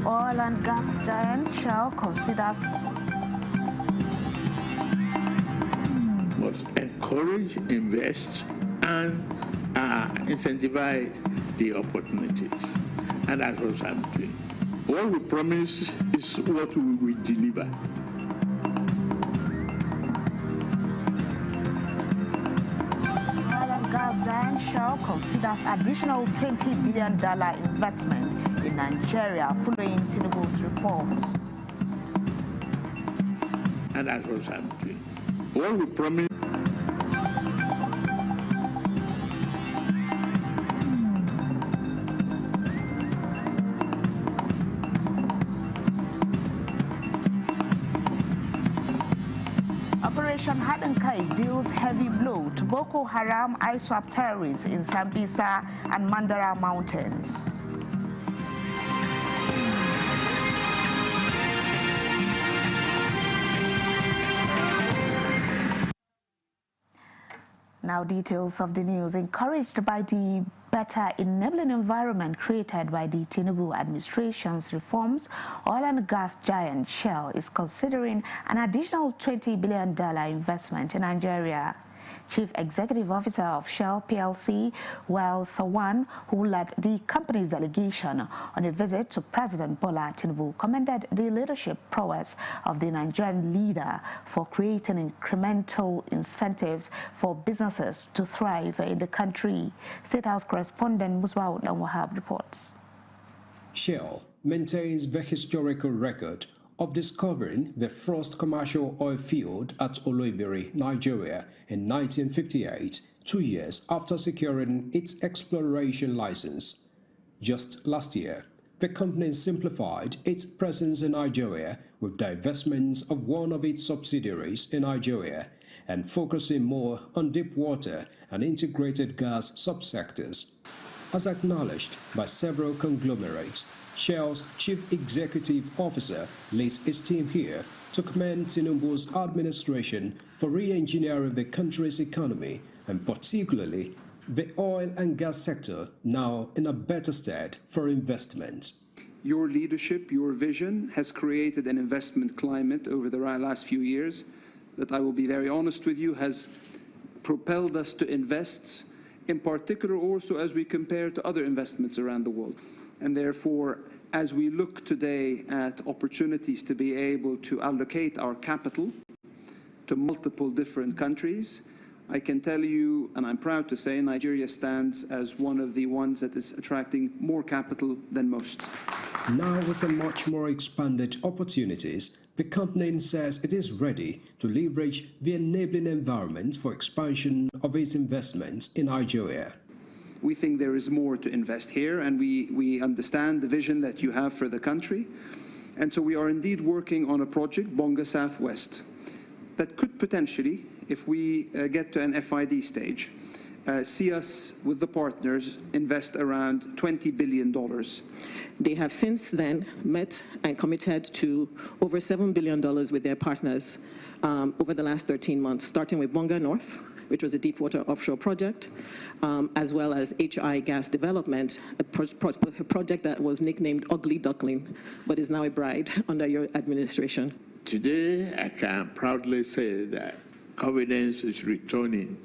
Oil and gas giant Shell considers must encourage, invest, and incentivize the opportunities. And that's what I'm doing. What we promise is what we will deliver. Oil and gas giant Shell considers additional $20 billion investment in Nigeria following Tinubu's reforms. And that's what I'm doing. What we promise. Operation Hadankai deals heavy blow to Boko Haram ISWAP terrorists in Sambisa and Mandara mountains. Now details of the news. Encouraged by the better enabling environment created by the Tinubu administration's reforms, oil and gas giant Shell is considering an additional $20 billion investment in Nigeria. Chief Executive Officer of Shell PLC, Wael Sawan, who led the company's delegation on a visit to President Bola Tinubu, commended the leadership prowess of the Nigerian leader for creating incremental incentives for businesses to thrive in the country. State House correspondent Musbah Wahab reports. Shell maintains the historical record of discovering the first commercial oil field at Oloibiri, Nigeria in 1958, 2 years after securing its exploration license. Just last year, the company simplified its presence in Nigeria with divestments of one of its subsidiaries in Nigeria and focusing more on deep water and integrated gas subsectors. As acknowledged by several conglomerates, Shell's Chief Executive Officer leads his team here to commend Tinubu's administration for re-engineering the country's economy and particularly the oil and gas sector now in a better stead for investment. Your leadership, your vision has created an investment climate over the last few years that, I will be very honest with you, has propelled us to invest, in particular also as we compare to other investments around the world. And therefore, as we look today at opportunities to be able to allocate our capital to multiple different countries, I can tell you, and I'm proud to say, Nigeria stands as one of the ones that is attracting more capital than most. Now with a much more expanded opportunities, the company says it is ready to leverage the enabling environment for expansion of its investments in Nigeria. We think there is more to invest here, and we understand the vision that you have for the country. And so we are indeed working on a project, Bonga Southwest, that could potentially, if we get to an FID stage, see us with the partners invest around $20 billion. They have since then met and committed to over $7 billion with their partners over the last 13 months, starting with Bonga North, which was a deepwater offshore project, as well as HI gas development, a project that was nicknamed Ugly Duckling, but is now a bride under your administration. Today, I can proudly say that confidence is returning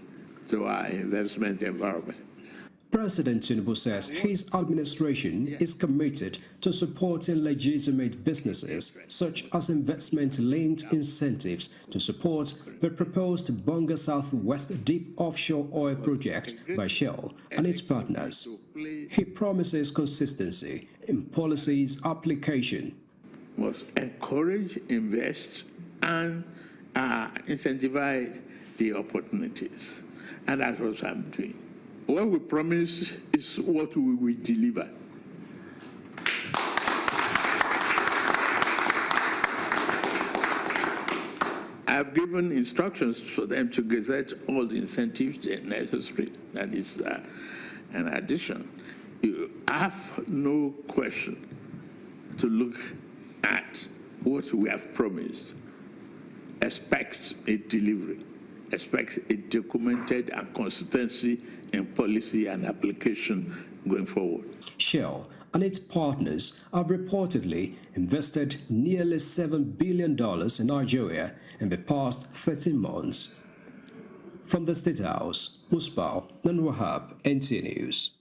to our investment environment. President Tinubu says his administration is committed to supporting legitimate businesses, such as investment-linked incentives to support the proposed Bonga Southwest deep offshore oil project by Shell and its partners. He promises consistency in policies application. Must encourage, invest, and incentivize the opportunities. And that's what I'm doing. What we promise is what we will deliver. I've given instructions for them to gazette all the incentives necessary. That is an addition. You have no question to look at what we have promised. Expect a delivery. Expect a documented and consistency in policy and application going forward. Shell and its partners have reportedly invested nearly $7 billion in Nigeria in the past 13 months. From the State House, Musbah Wahab, NTA News.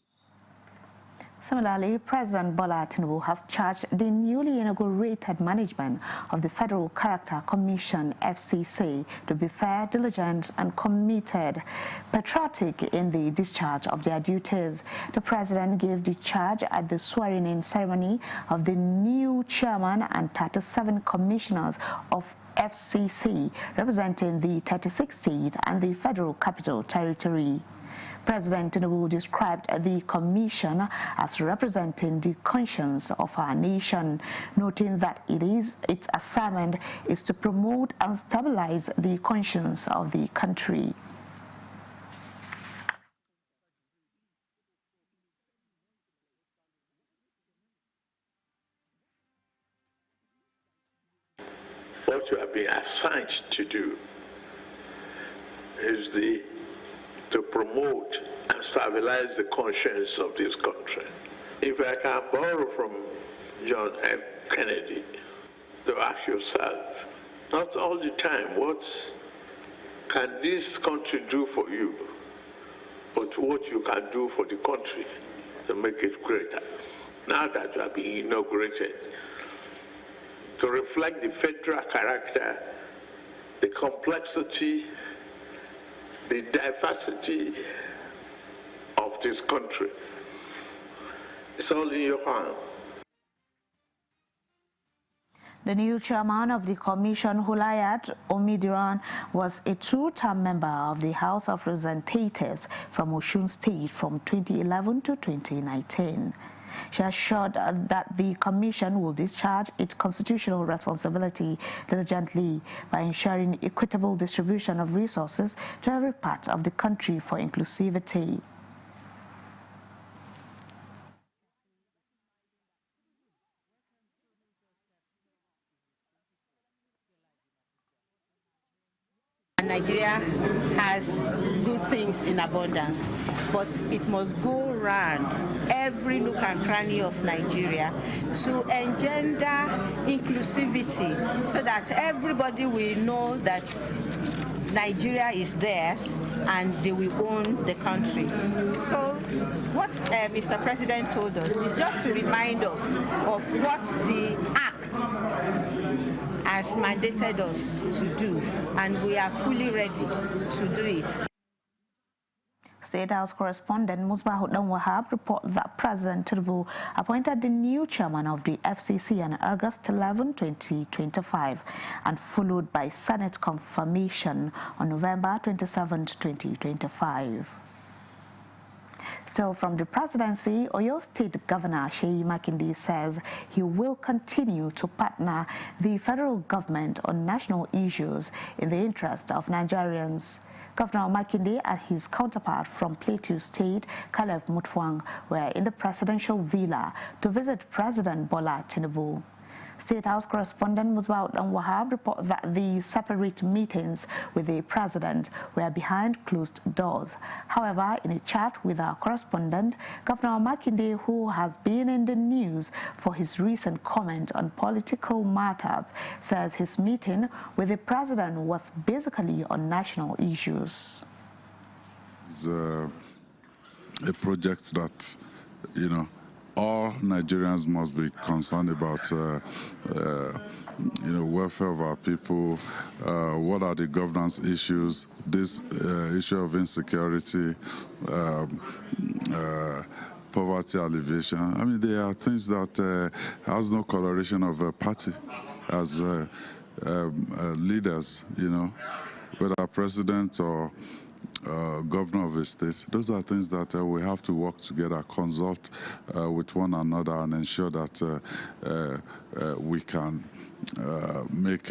Similarly, President Bola Tinubu has charged the newly inaugurated management of the Federal Character Commission, FCC, to be fair, diligent and committed, patriotic in the discharge of their duties. The President gave the charge at the swearing-in ceremony of the new chairman and 37 commissioners of FCC, representing the 36th state and the Federal Capital Territory. President Tinubu described the commission as representing the conscience of our nation, noting that its assignment is to promote and stabilize the conscience of the country. What you have been assigned to do is to promote and stabilize the conscience of this country. If I can borrow from John F. Kennedy, to ask yourself, not all the time, what can this country do for you, but what you can do for the country to make it greater. Now that you have been inaugurated, to reflect the federal character, the complexity, the diversity of this country. It's all in your hand. The new chairman of the commission, Hulayat Omidiran, was a two-term member of the House of Representatives from Osun State from 2011 to 2019. She assured that the Commission will discharge its constitutional responsibility diligently by ensuring equitable distribution of resources to every part of the country for inclusivity. Nigeria has good things in abundance, but it must go round every nook and cranny of Nigeria to engender inclusivity so that everybody will know that Nigeria is theirs and they will own the country. So what Mr. President told us is just to remind us of what the Act has mandated us to do, and we are fully ready to do it. State House correspondent Musbah Wahab reports that President Tinubu appointed the new chairman of the FCC on August 11, 2025, and followed by Senate confirmation on November 27, 2025. Still from the presidency, Oyo State Governor Seyi Makinde says he will continue to partner the federal government on national issues in the interest of Nigerians. Governor Makinde and his counterpart from Plateau State, Caleb Mutfwang, were in the presidential villa to visit President Bola Tinubu. State House correspondent Musbah Wahab reports that the separate meetings with the president were behind closed doors. However, in a chat with our correspondent, Governor Makinde, who has been in the news for his recent comment on political matters, says his meeting with the president was basically on national issues. It's a project that, all Nigerians must be concerned about, welfare of our people. What are the governance issues? This issue of insecurity, poverty alleviation. I mean, there are things that has no coloration of a party as leaders, whether president or governor of a state. Those are things that we have to work together, consult with one another, and ensure that we can make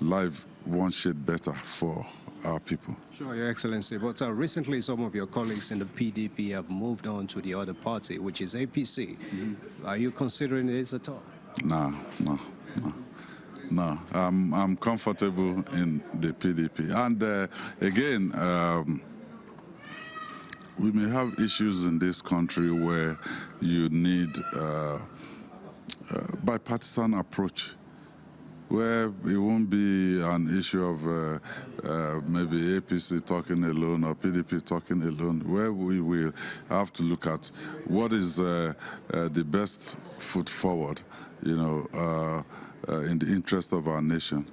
life one shade better for our people. Sure, Your Excellency. But recently, some of your colleagues in the PDP have moved on to the other party, which is APC. Mm-hmm. Are you considering this at all? No, I'm comfortable in the PDP. And again, we may have issues in this country where you need bipartisan approach, where it won't be an issue of maybe APC talking alone or PDP talking alone, where we will have to look at what is the best foot forward, you know, in the interest of our nation.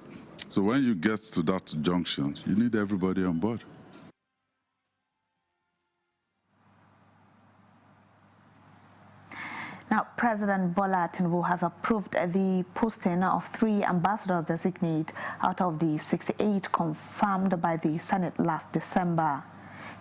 So when you get to that junction, you need everybody on board. Now, President Bola Tinubu has approved the posting of 3 ambassadors designate out of the 68 confirmed by the Senate last December.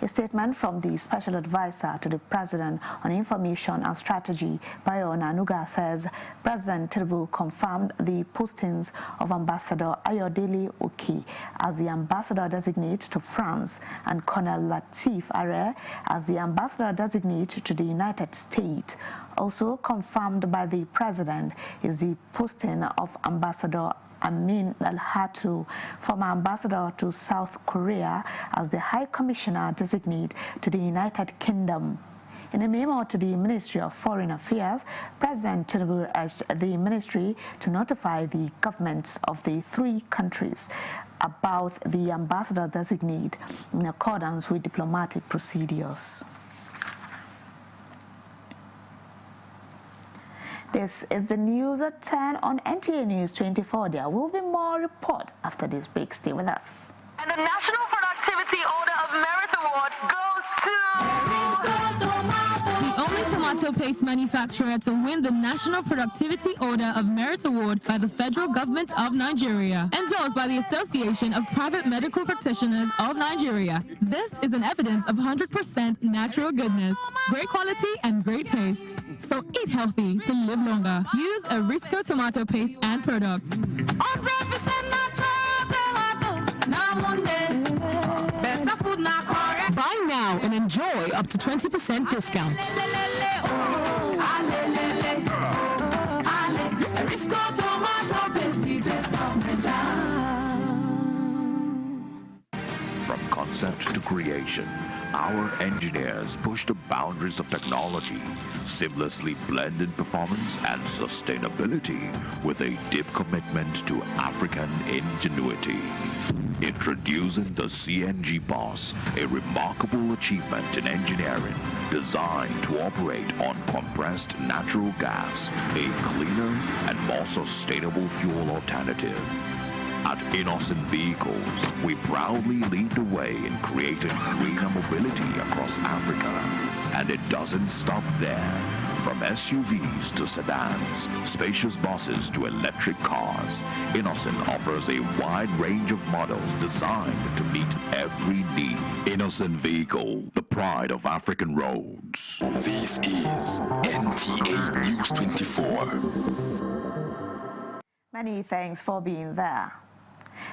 A statement from the Special Advisor to the President on Information and Strategy, Bayo Onanuga, says President Tinubu confirmed the postings of Ambassador Ayodele Oki as the ambassador designate to France and Colonel Latif Are as the ambassador designate to the United States. Also confirmed by the President is the posting of Ambassador Amin Al-Hatu, former ambassador to South Korea, as the High Commissioner designate to the United Kingdom. In a memo to the Ministry of Foreign Affairs, President Tinubu urged the ministry to notify the governments of the 3 countries about the ambassador designate in accordance with diplomatic procedures. This is the news at 10 on NTA News 24. There will be more report after this break. Stay with us. And the National Productivity Order of Merit Award goes to... The only tomato paste manufacturer to win the National Productivity Order of Merit Award by the Federal Government of Nigeria, endorsed by the Association of Private Medical Practitioners of Nigeria. This is an evidence of 100% natural goodness, great quality and great taste. So eat healthy to live longer. Use Arisco tomato paste and products. 100% natural tomato. Better food now, correct. Buy now and enjoy up to 20% discount. Arisco tomato paste, taste of Nigeria. From concept to creation, our engineers push the boundaries of technology, seamlessly blending performance and sustainability with a deep commitment to African ingenuity. Introducing the CNG Boss, a remarkable achievement in engineering designed to operate on compressed natural gas, a cleaner and more sustainable fuel alternative. At Innocent Vehicles, we proudly lead the way in creating greener mobility across Africa. And it doesn't stop there. From SUVs to sedans, spacious buses to electric cars, Innocent offers a wide range of models designed to meet every need. Innocent Vehicle, the pride of African roads. This is NTA News 24. Many thanks for being there.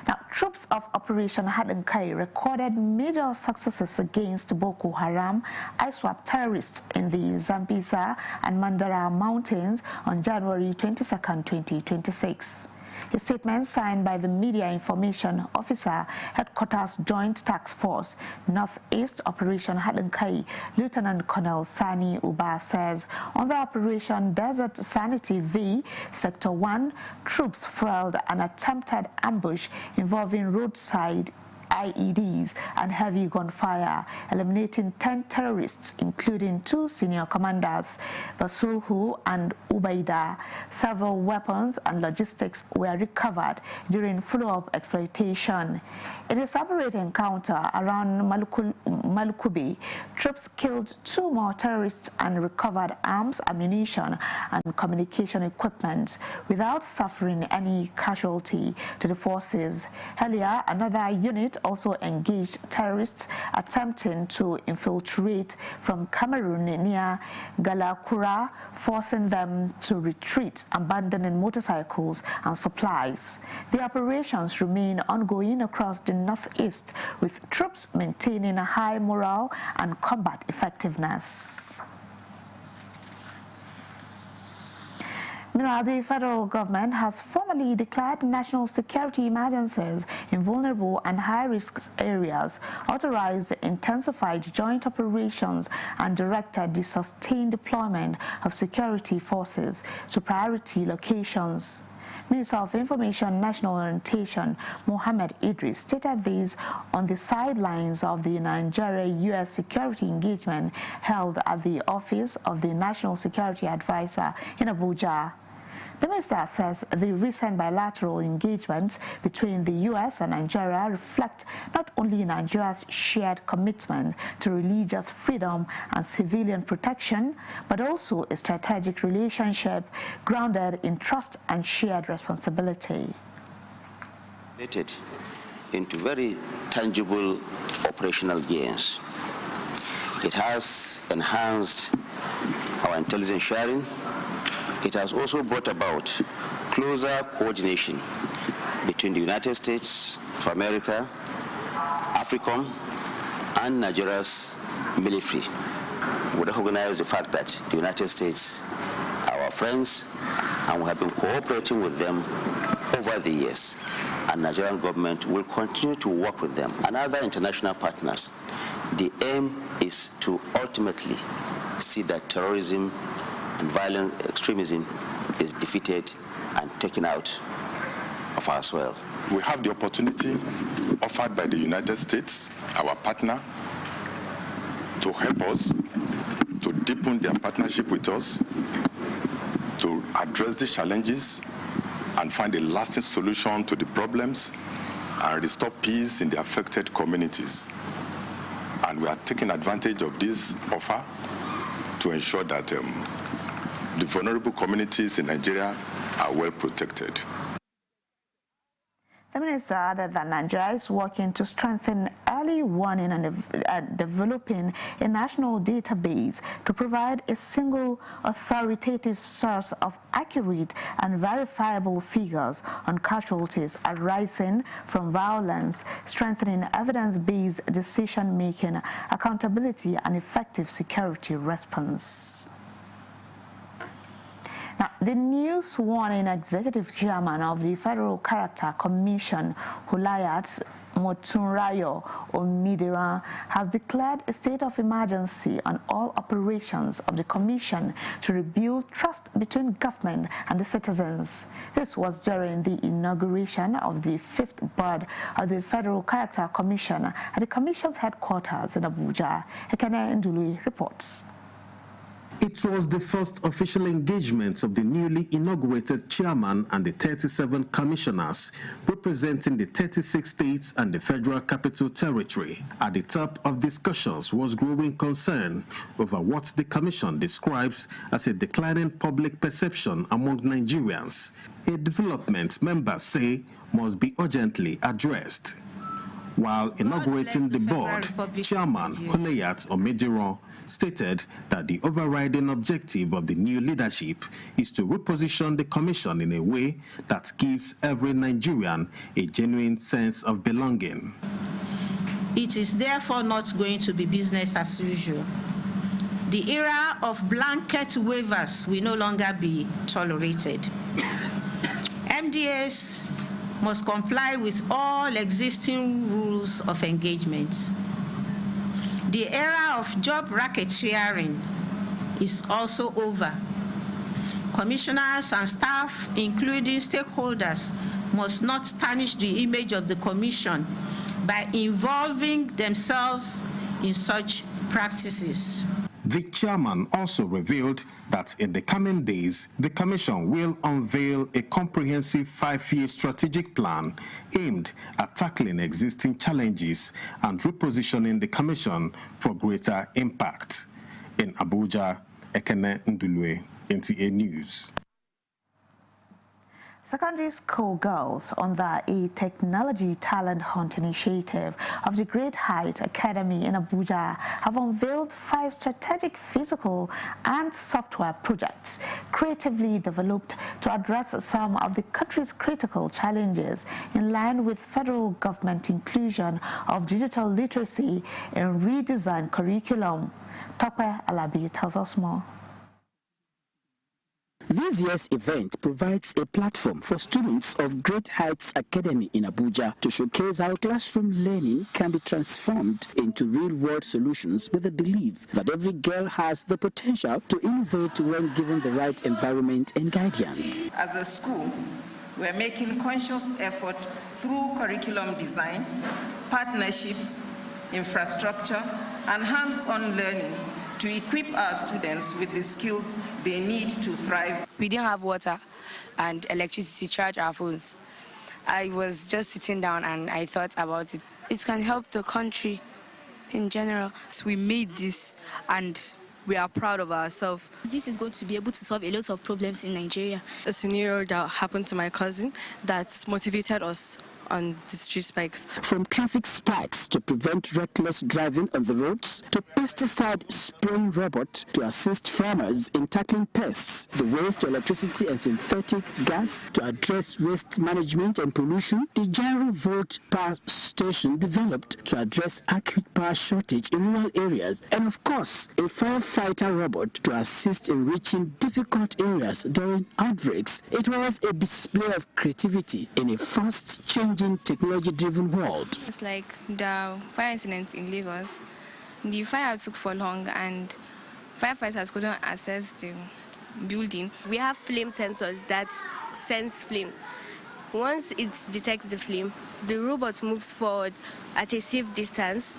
Now, troops of Operation Hadenkai recorded major successes against Boko Haram ISWAP terrorists in the Zambeza and Mandara mountains on January 22, 2026. A statement signed by the Media Information Officer, Headquarters Joint Task Force, Northeast Operation Hadenkai, Lieutenant Colonel Sani Uba says, on the Operation Desert Sanity V, Sector 1, troops foiled an attempted ambush involving roadside IEDs and heavy gunfire, eliminating 10 terrorists, including 2 senior commanders, Basulhu and Ubaida. Several weapons and logistics were recovered during follow-up exploitation. In a separate encounter around Malukubi, troops killed 2 more terrorists and recovered arms, ammunition, and communication equipment without suffering any casualty to the forces. Earlier, another unit also engaged terrorists attempting to infiltrate from Cameroon near Galakura, forcing them to retreat, abandoning motorcycles and supplies. The operations remain ongoing across the Northeast, with troops maintaining a high morale and combat effectiveness. Meanwhile, the federal government has formally declared national security emergencies in vulnerable and high-risk areas, authorized intensified joint operations, and directed the sustained deployment of security forces to priority locations. Minister of Information and National Orientation Mohammed Idris stated this on the sidelines of the Nigeria-U.S. security engagement held at the Office of the National Security Advisor in Abuja. The minister says the recent bilateral engagements between the U.S. and Nigeria reflect not only Nigeria's shared commitment to religious freedom and civilian protection, but also a strategic relationship grounded in trust and shared responsibility. Into very tangible operational gains. It has enhanced our intelligence sharing. It has also brought about closer coordination between the United States of America, AFRICOM, and Nigeria's military. We recognize the fact that the United States are our friends, and we have been cooperating with them over the years. And the Nigerian government will continue to work with them and other international partners. The aim is to ultimately see that terrorism and violent extremism is defeated and taken out of our soil. We have the opportunity offered by the United States, our partner, to help us to deepen their partnership with us, to address the challenges and find a lasting solution to the problems and restore peace in the affected communities. And we are taking advantage of this offer to ensure that the vulnerable communities in Nigeria are well protected. The minister added that Nigeria is working to strengthen early warning and developing a national database to provide a single authoritative source of accurate and verifiable figures on casualties arising from violence, strengthening evidence-based decision-making, accountability, and effective security response. Now, the new sworn-in executive chairman of the Federal Character Commission, Hulayat Motunrayo Omidiran, has declared a state of emergency on all operations of the commission to rebuild trust between government and the citizens. This was during the inauguration of the 5th board of the Federal Character Commission at the commission's headquarters in Abuja. Ekene Ndului reports. It was the first official engagement of the newly inaugurated chairman and the 37 commissioners representing the 36 states and the Federal Capital Territory. At the top of discussions was growing concern over what the commission describes as a declining public perception among Nigerians, a development members say must be urgently addressed. While inaugurating the board, Chairman Hulayat Omidiran stated that the overriding objective of the new leadership is to reposition the commission in a way that gives every Nigerian a genuine sense of belonging. It is therefore not going to be business as usual. The era of blanket waivers will no longer be tolerated. MDAs must comply with all existing rules of engagement. The era of job racketeering is also over. Commissioners and staff, including stakeholders, must not tarnish the image of the Commission by involving themselves in such practices. The chairman also revealed that in the coming days, the Commission will unveil a comprehensive 5-year strategic plan aimed at tackling existing challenges and repositioning the Commission for greater impact. In Abuja, Ekene Ndului, NTA News. Secondary school girls under a technology talent hunt initiative of the Great Heights Academy in Abuja have unveiled 5 strategic physical and software projects creatively developed to address some of the country's critical challenges in line with federal government inclusion of digital literacy in redesigned curriculum. Tope Alabi tells us more. This year's event provides a platform for students of Great Heights Academy in Abuja to showcase how classroom learning can be transformed into real-world solutions with the belief that every girl has the potential to innovate when given the right environment and guidance. As a school, we're making conscious effort through curriculum design, partnerships, infrastructure, and hands-on learning to equip our students with the skills they need to thrive. We didn't have water and electricity to charge our phones. I was just sitting down and I thought about it. It can help the country in general. So we made this and we are proud of ourselves. This is going to be able to solve a lot of problems in Nigeria. A scenario that happened to my cousin that motivated us on the street spikes. From traffic spikes to prevent reckless driving on the roads, to pesticide spraying robot to assist farmers in tackling pests, the waste to electricity and synthetic gas to address waste management and pollution, the Gyro Volt power station developed to address acute power shortage in rural areas, and of course, a firefighter robot to assist in reaching difficult areas during outbreaks. It was a display of creativity in a fast-changing technology-driven world. It's like the fire incident in Lagos. The fire took for long and firefighters couldn't access the building. We have flame sensors that sense flame. Once it detects the flame, the robot moves forward at a safe distance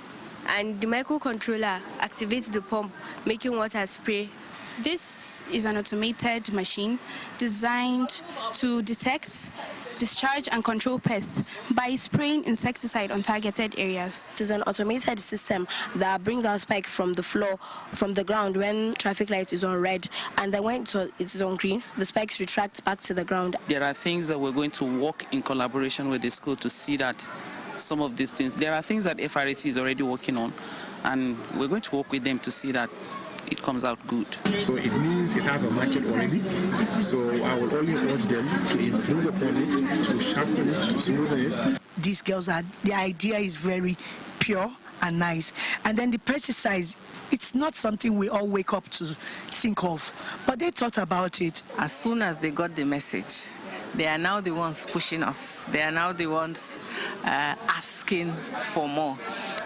and the microcontroller activates the pump, making water spray. This is an automated machine designed to detect, discharge and control pests by spraying insecticide on targeted areas. It is an automated system that brings our spike from the floor, from the ground when traffic light is on red, and then when it is on green, the spikes retract back to the ground. There are things that we're going to work in collaboration with the school to see that some of these things, there are things that FRAC is already working on, and we're going to work with them to see that it comes out good. So it means it has a market already. So I will only urge them to improve upon it, to sharpen it, to smoothen it. These girls the idea is very pure and nice. And then the pesticides, it's not something we all wake up to think of, but they thought about it. As soon as they got the message, they are now the ones pushing us. They are now the ones asking for more.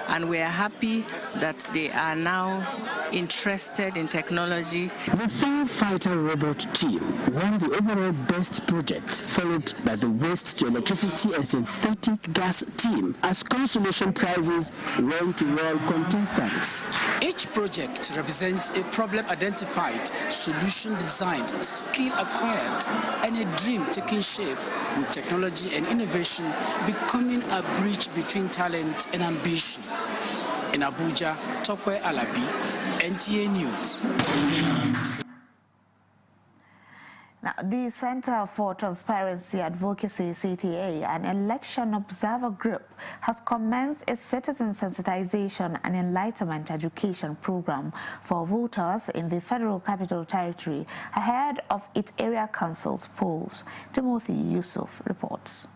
And we are happy that they are now interested in technology. The firefighter robot team won the overall best project, followed by the waste to electricity and synthetic gas team, as consolation prizes went to all contestants. Each project represents a problem identified, solution designed, skill acquired, and a dream taking shape, with technology and innovation becoming a bridge between talent and ambition. In Abuja, Tokwe Alabi, NTA News. Now, the Center for Transparency Advocacy, CTA, an election observer group, has commenced a citizen sensitization and enlightenment education program for voters in the Federal Capital Territory ahead of its area council's polls. Timothy Yusuf reports.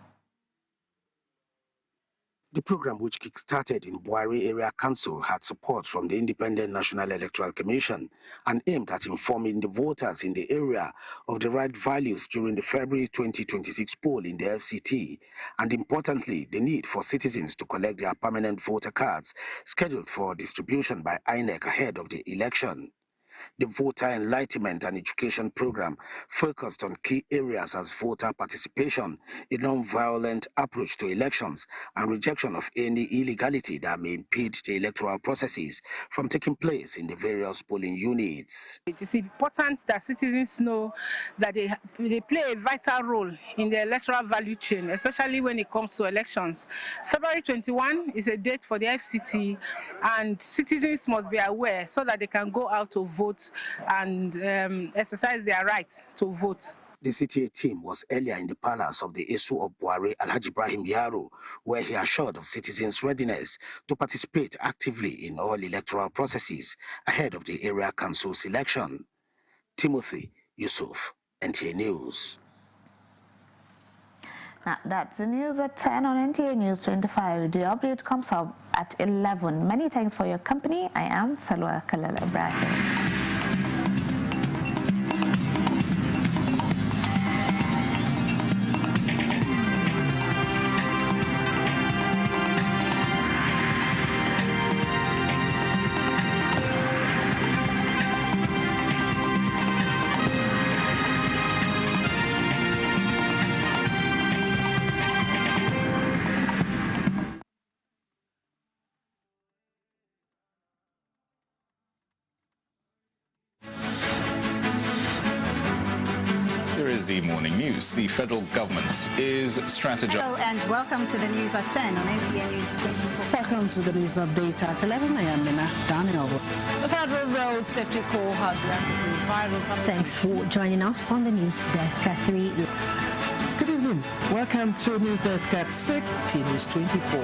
The program, which kick-started in Buhari Area Council, had support from the Independent National Electoral Commission and aimed at informing the voters in the area of the right values during the February 2026 poll in the FCT, and importantly, the need for citizens to collect their permanent voter cards scheduled for distribution by INEC ahead of the election. The Voter Enlightenment and Education Program focused on key areas as voter participation, a non-violent approach to elections, and rejection of any illegality that may impede the electoral processes from taking place in the various polling units. It is important that citizens know that they play a vital role in the electoral value chain, especially when it comes to elections. February 21 is a date for the FCT, and citizens must be aware so that they can go out to vote and exercise their right to vote. The CTA team was earlier in the palace of the Esu of Buhari, Alhaji Ibrahim Yaro, where he assured of citizens' readiness to participate actively in all electoral processes ahead of the area council selection. Timothy Yusuf, NTA News. Now, that's the news at 10 on NTA News 25. The update comes up at 11. Many thanks for your company. I am Salwa Kalala Ibrahim. is the morning news. The federal government is strategizing. Hello and welcome to the news at 10 on NTA News 24. Welcome to the news update at 11 a.m. Mina Daniel. The Federal Road Safety Corps has reacted to viral. Thanks for joining us on the news desk at 3. Good evening. Welcome to News Desk at 6. News 24.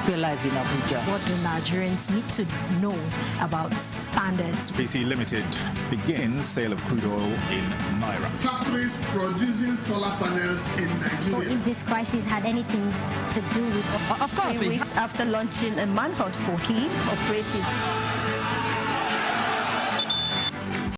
We're live in Abuja. What do Nigerians need to know about standards? BC Limited begins sale of crude oil in Naira. Factories producing solar panels in Nigeria. Or if this crisis had anything to do with... Of course. 3 weeks after launching a manhunt for him, operatives